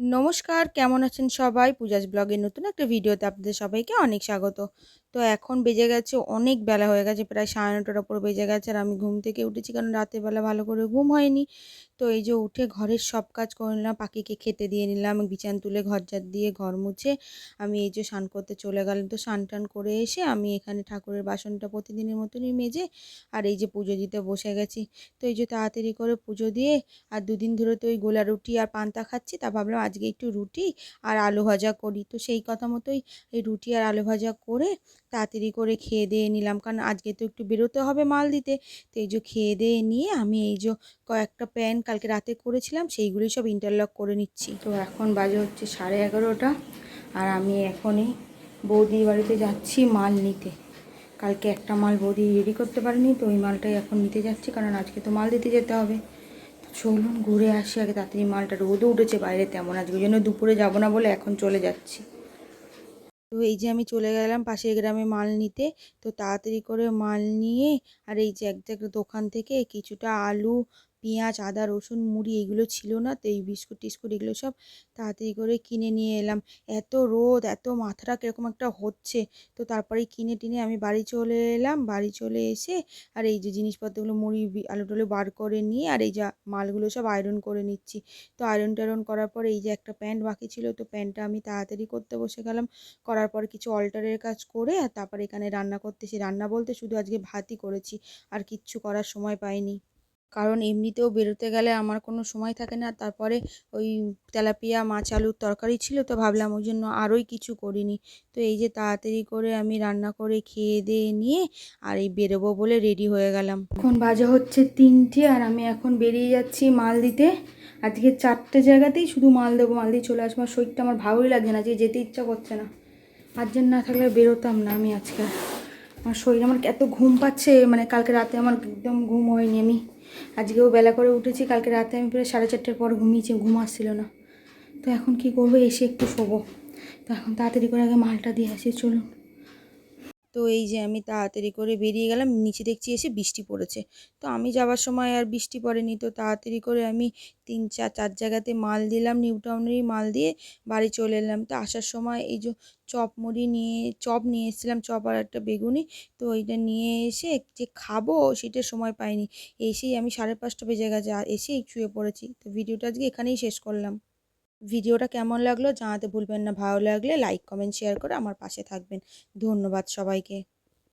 নমস্কার, কেমন আছেন সবাই? পূজাস ব্লগের নতুন একটা ভিডিওতে আপনাদের সবাইকে অনেক স্বাগত। তো এখন বেজে গেছে অনেক বেলা হয়ে গেছে, প্রায় 9:30টার ওপর বেজে গেছে। আর আমি ঘুম থেকে উঠেছি কারণ রাতের বেলা ভালো করে ঘুম হয়নি। তো এই যে উঠে ঘরের সব কাজ করে নিলাম, পাখিকে খেতে দিয়ে নিলাম, বিছান তুলে ঘর ঝাড় দিয়ে ঘর মুছে আমি এই যে স্নান করতে চলে গেলাম। তো স্নান টান করে এসে আমি এখানে ঠাকুরের বাসনটা প্রতিদিনের মতনই মেজে আর এই যে পুজো দিতে বসে গেছি। তো এই যে তাড়াতাড়ি করে পুজো দিয়ে আর দুদিন ধরে তো ওই গোলা রুটি আর পান্তা খাচ্ছি, তা ভাবলাম আজকে একটু রুটি আর আলু ভাজা করি। তো সেই কথা মতোই এই রুটি আর আলু ভাজা করে তাড়াতাড়ি করে খেয়ে দিয়ে নিলাম, কারণ আজকে তো একটু বেরোতে হবে মাল দিতে। তো এই যে খেয়ে দিয়ে নিয়ে আমি এই যে কয়েকটা প্যান্ট কালকে রাতে করেছিলাম সেইগুলি সব ইন্টারলক করে নিচ্ছি। তো এখন বাজে হচ্ছে 11:30 আর আমি এখনই বৌদির বাড়িতে যাচ্ছি মাল নিতে। কালকে একটা মাল বৌদি রেডি করতে পারিনি, তো ওই মালটাই এখন নিতে যাচ্ছি, কারণ আজকে তো মাল দিতে যেতে হবে। চলুন ঘুরে আসি আগে তাড়াতাড়ি। মালটা রোদও উঠেছে বাইরে তেমন, আজকে ওই জন্য দুপুরে যাবো না বলে এখন চলে যাচ্ছি। তো এই যে আমি চলে গেলাম পাশের গ্রামে মাল নিতে। তো তাড়াতাড়ি করে মাল নিয়ে আর এই যে এক জায়গায় দোকান থেকে কিছুটা আলু, পেঁয়াজ, আদা, রসুন, মুড়ি এগুলো ছিল না, তো এই বিস্কুট টিস্কুট এগুলো সব তাড়াতাড়ি করে কিনে নিয়ে এলাম। এত রোদ, এত মাথাটা কীরকম একটা হচ্ছে। তো তারপরে কিনে টিনে আমি বাড়ি চলে এলাম। বাড়ি চলে এসে আর এই যে জিনিসপত্রগুলো মুড়ি আলু টালু বার করে নিয়ে আর এই যে মালগুলো সব আয়রন করে নিচ্ছি। তো আয়রন টায়রন করার পর এই যে একটা প্যান্ট বাকি ছিল, তো প্যান্টটা আমি তাড়াতাড়ি করতে বসে গেলাম। করার পর কিছু অল্টারের কাজ করে আর তারপর এখানে রান্না করতেছি। রান্না বলতে শুধু আজকে ভাতই করেছি, আর কিচ্ছু করার সময় পাইনি, কারণ এমনিতেও বেরোতে গেলে আমার কোনো সময় থাকে না। তারপরে ওই তেলাপিয়া মাছ আলুর তরকারি ছিল, তো ভাবলাম ওই জন্য আরোই কিছু করিনি। তো এই যে তাড়াতাড়ি করে আমি রান্না করে খেয়ে দিয়ে নিয়ে আর এই বেরোবো বলে রেডি হয়ে গেলাম। এখন বাজে হচ্ছে 3টে আর আমি এখন বেরিয়ে যাচ্ছি মাল দিতে। আজকে 4টে জায়গাতেই শুধু মাল দেবো, মাল দিয়ে চলে আসবো। শরীরটা আমার ভালোই লাগছে না, যে যেতে ইচ্ছা করছে না। আর্জেন্ট না থাকলে বেরোতাম না আমি আজকে। আমার শরীর আমার এত ঘুম পাচ্ছে, মানে কালকে রাতে আমার একদম ঘুম হয়নি। আমি আজকেও বেলা করে উঠেছি, কালকে রাতে আমি প্রায় 4:30টার পর ঘুমিয়েছি, ঘুম আসছিল না। তো এখন কি করবো, এসে একটু শোবো। তো এখন তাড়াতাড়ি করে আগে মালটা দিয়ে আসি, চলুন। তো এই যে আমি তাড়াতাড়ি করে বেরিয়ে গেলাম, নিচে দেখছি এসে বৃষ্টি পড়েছে। তো আমি যাওয়ার সময় আর বৃষ্টি পড়েনি, তো তাড়াতাড়ি করে আমি 3 4 জায়গাতে মাল দিলাম, নিউ টাউনেরই মাল দিয়ে বাড়ি চলে এলাম। তো আসার সময় এই যে চপ নিয়ে এসেছিলাম, চপ আর একটা বেগুনি। তো ওইটা নিয়ে এসে যে খাবো সেটার সময় পাইনি, এসেই আমি 5:30 বেজে গেছে, আর এসেই শুয়ে পড়েছি। তো ভিডিওটা আজকে এখানেই শেষ করলাম। ভিডিওটা কেমন লাগলো জানাতে ভুলবেন না, ভালো লাগলে লাইক কমেন্ট শেয়ার করে আমার পাশে থাকবেন। ধন্যবাদ সবাইকে।